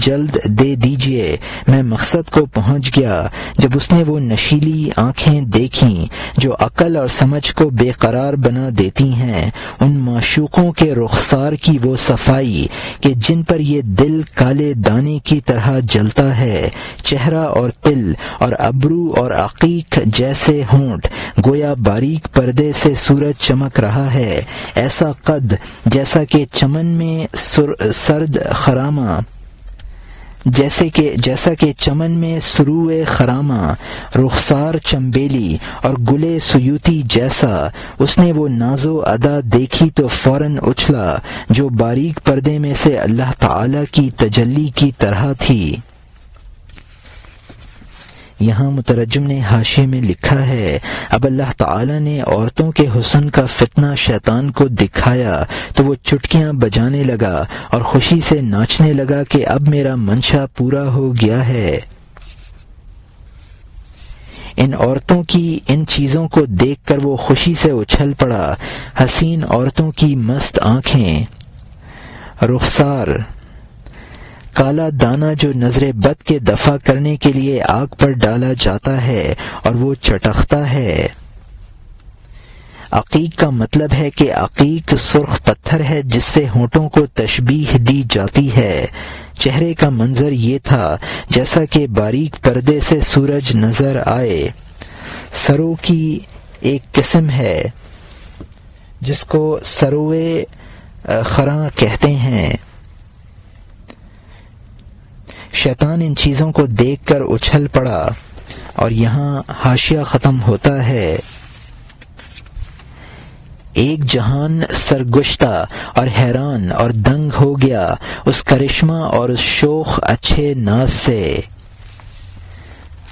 جلد دے دیجئے، میں مقصد کو پہنچ گیا۔ جب اس نے وہ نشیلی آنکھیں دیکھیں جو عقل اور سمجھ کو بے قرار بنا دیتی ہیں، ان معشوقوں کے رخسار کی وہ صفائی کہ جن پر یہ دل کالے دانے کی طرح جلتا ہے، چہرہ اور تل اور ابرو اور عقیق جیسے ہونٹ، گویا باریک پردے سے سورج چمک رہا ہے، ایسا قد جیسا کہ چمن میں سرد خرامہ، جیسا کہ چمن میں سروع خرامہ، رخسار چمبیلی اور گلے سیوتی جیسا۔ اس نے وہ ناز و ادا دیکھی تو فوراً اچھلا جو باریک پردے میں سے اللہ تعالی کی تجلی کی طرح تھی۔ یہاں مترجم نے حاشیے میں لکھا ہے، اب اللہ تعالی نے عورتوں کے حسن کا فتنہ شیطان کو دکھایا تو وہ چٹکیاں بجانے لگا اور خوشی سے ناچنے لگا کہ اب میرا منشا پورا ہو گیا ہے۔ ان عورتوں کی ان چیزوں کو دیکھ کر وہ خوشی سے اچھل پڑا۔ حسین عورتوں کی مست آنکھیں، رخسار کالا دانہ جو نظر بد کے دفع کرنے کے لیے آگ پر ڈالا جاتا ہے اور وہ چٹکتا ہے۔ عقیق کا مطلب ہے کہ عقیق سرخ پتھر ہے جس سے ہونٹوں کو تشبیہ دی جاتی ہے۔ چہرے کا منظر یہ تھا جیسا کہ باریک پردے سے سورج نظر آئے۔ سرو کی ایک قسم ہے جس کو سروے خراں کہتے ہیں۔ شیطان ان چیزوں کو دیکھ کر اچھل پڑا، اور یہاں حاشیہ ختم ہوتا ہے۔ ایک جہان سرگشتہ اور حیران اور دنگ ہو گیا اس کرشمہ اور اس شوخ اچھے ناز سے۔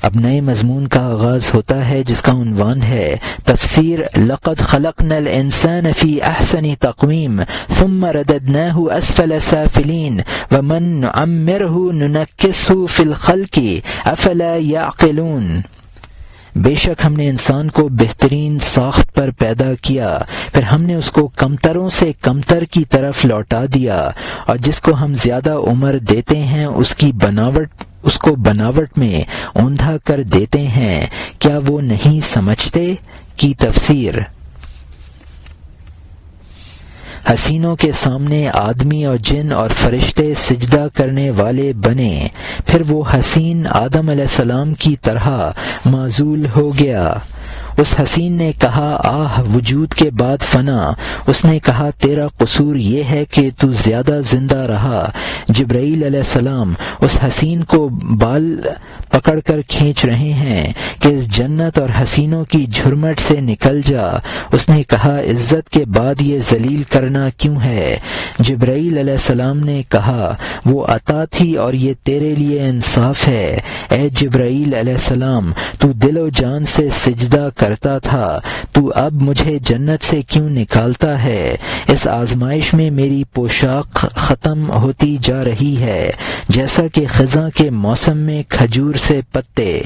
اب نئے مضمون کا آغاز ہوتا ہے جس کا عنوان ہے تفسیر لقد خلقنا الانسان فی احسن تقویم ثم رددناہ اسفل سافلین ومن نعمرہ ننکسہ فی الخلق افلا یعقلون۔ بے شک ہم نے انسان کو بہترین ساخت پر پیدا کیا، پھر ہم نے اس کو کمتروں سے کمتر کی طرف لوٹا دیا، اور جس کو ہم زیادہ عمر دیتے ہیں اس کو بناوٹ میں اوندھا کر دیتے ہیں، کیا وہ نہیں سمجھتے؟ کی تفسیر۔ حسینوں کے سامنے آدمی اور جن اور فرشتے سجدہ کرنے والے بنے، پھر وہ حسین آدم علیہ السلام کی طرح معزول ہو گیا۔ اس حسین نے کہا آہ وجود کے بعد فنا۔ اس نے کہا تیرا قصور یہ ہے کہ تو زیادہ زندہ رہا۔ جبرائیل علیہ السلام اس حسین کو بال پکڑ کر کھینچ رہے ہیں کہ اس جنت اور حسینوں کی جھرمٹ سے نکل جا۔ اس نے کہا عزت کے بعد یہ ذلیل کرنا کیوں ہے؟ جبرائیل علیہ السلام نے کہا وہ عطا تھی اور یہ تیرے لیے انصاف ہے۔ اے جبرائیل علیہ السلام، تو دل و جان سے سجدہ کرتا تھا، تو اب مجھے جنت سے کیوں نکالتا ہے؟ اس آزمائش میں میری پوشاک ختم ہوتی جا رہی ہے، جیسا کہ خزاں کے موسم میں کھجور سے پتے۔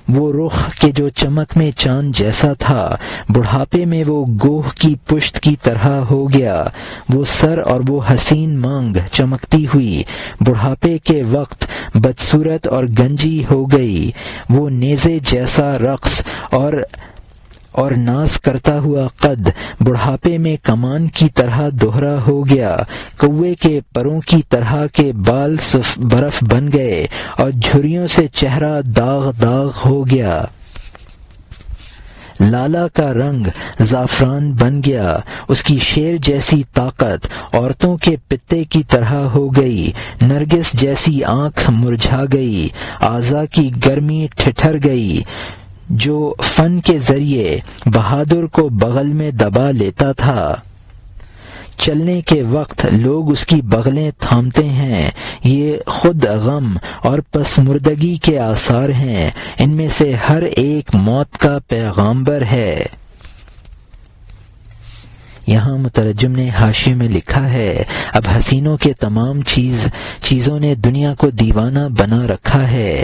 وہ رخ کہ جو چمک میں چاند جیسا تھا، بڑھاپے میں وہ گوہ کی پشت کی طرح ہو گیا۔ وہ سر اور وہ حسین مانگ چمکتی ہوئی بڑھاپے کے وقت بدصورت اور گنجی ہو گئی۔ وہ نیزے جیسا رقص اور ناز کرتا ہوا قد بڑھاپے میں کمان کی طرح دوہرا ہو گیا۔ کوے کے پروں کی طرح کے بال برف بن گئے اور جھریوں سے چہرہ داغ داغ ہو گیا۔ لالا کا رنگ زعفران بن گیا۔ اس کی شیر جیسی طاقت عورتوں کے پتے کی طرح ہو گئی۔ نرگس جیسی آنکھ مرجھا گئی۔ اعضاء کی گرمی ٹھٹر گئی۔ جو فن کے ذریعے بہادر کو بغل میں دبا لیتا تھا، چلنے کے وقت لوگ اس کی بغلیں تھامتے ہیں۔ یہ خود غم اور پسمردگی کے آثار ہیں۔ ان میں سے ہر ایک موت کا پیغامبر ہے۔ یہاں مترجم نے حاشیے میں لکھا ہے اب حسینوں کے تمام چیزوں نے دنیا کو دیوانہ بنا رکھا ہے۔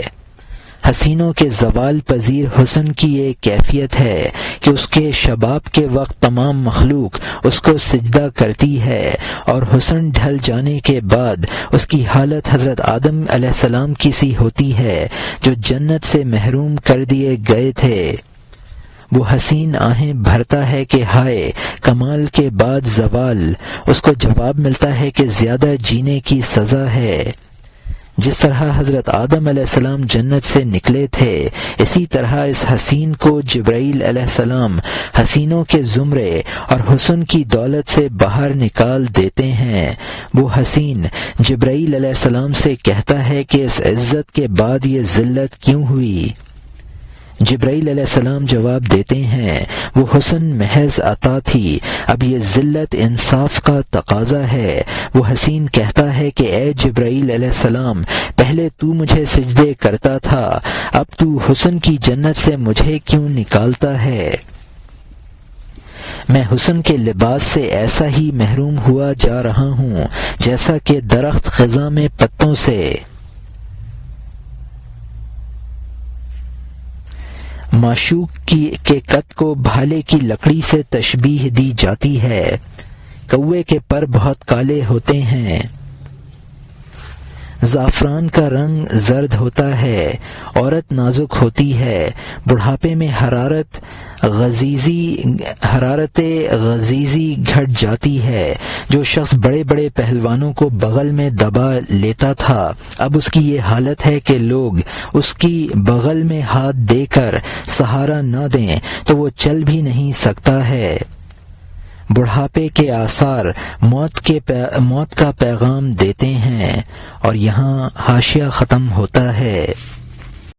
حسینوں کے زوال پذیر حسن کی ایک کیفیت ہے کہ اس کے شباب کے وقت تمام مخلوق اس کو سجدہ کرتی ہے، اور حسن ڈھل جانے کے بعد اس کی حالت حضرت آدم علیہ السلام کی سی ہوتی ہے جو جنت سے محروم کر دیے گئے تھے۔ وہ حسین آہیں بھرتا ہے کہ ہائے کمال کے بعد زوال۔ اس کو جواب ملتا ہے کہ زیادہ جینے کی سزا ہے۔ جس طرح حضرت آدم علیہ السلام جنت سے نکلے تھے، اسی طرح اس حسین کو جبرائیل علیہ السلام حسینوں کے زمرے اور حسن کی دولت سے باہر نکال دیتے ہیں۔ وہ حسین جبرائیل علیہ السلام سے کہتا ہے کہ اس عزت کے بعد یہ ذلت کیوں ہوئی؟ جبرائیل علیہ السلام جواب دیتے ہیں وہ حسن محض عطا تھی، اب یہ ذلت انصاف کا تقاضا ہے۔ وہ حسین کہتا ہے کہ اے جبرائیل علیہ السلام، پہلے تو مجھے سجدے کرتا تھا، اب تو حسن کی جنت سے مجھے کیوں نکالتا ہے؟ میں حسن کے لباس سے ایسا ہی محروم ہوا جا رہا ہوں جیسا کہ درخت خزاں میں پتوں سے۔ معشوق کے قد کو بھالے کی لکڑی سے تشبیہ دی جاتی ہے۔ کوے کے پر بہت کالے ہوتے ہیں۔ زعفران کا رنگ زرد ہوتا ہے۔ عورت نازک ہوتی ہے۔ بڑھاپے میں حرارت غزیزی گھٹ جاتی ہے۔ جو شخص بڑے بڑے پہلوانوں کو بغل میں دبا لیتا تھا، اب اس کی یہ حالت ہے کہ لوگ اس کی بغل میں ہاتھ دے کر سہارا نہ دیں تو وہ چل بھی نہیں سکتا ہے۔ بڑھاپے کے آثار موت کا پیغام دیتے ہیں۔ اور یہاں حاشیہ ختم ہوتا ہے۔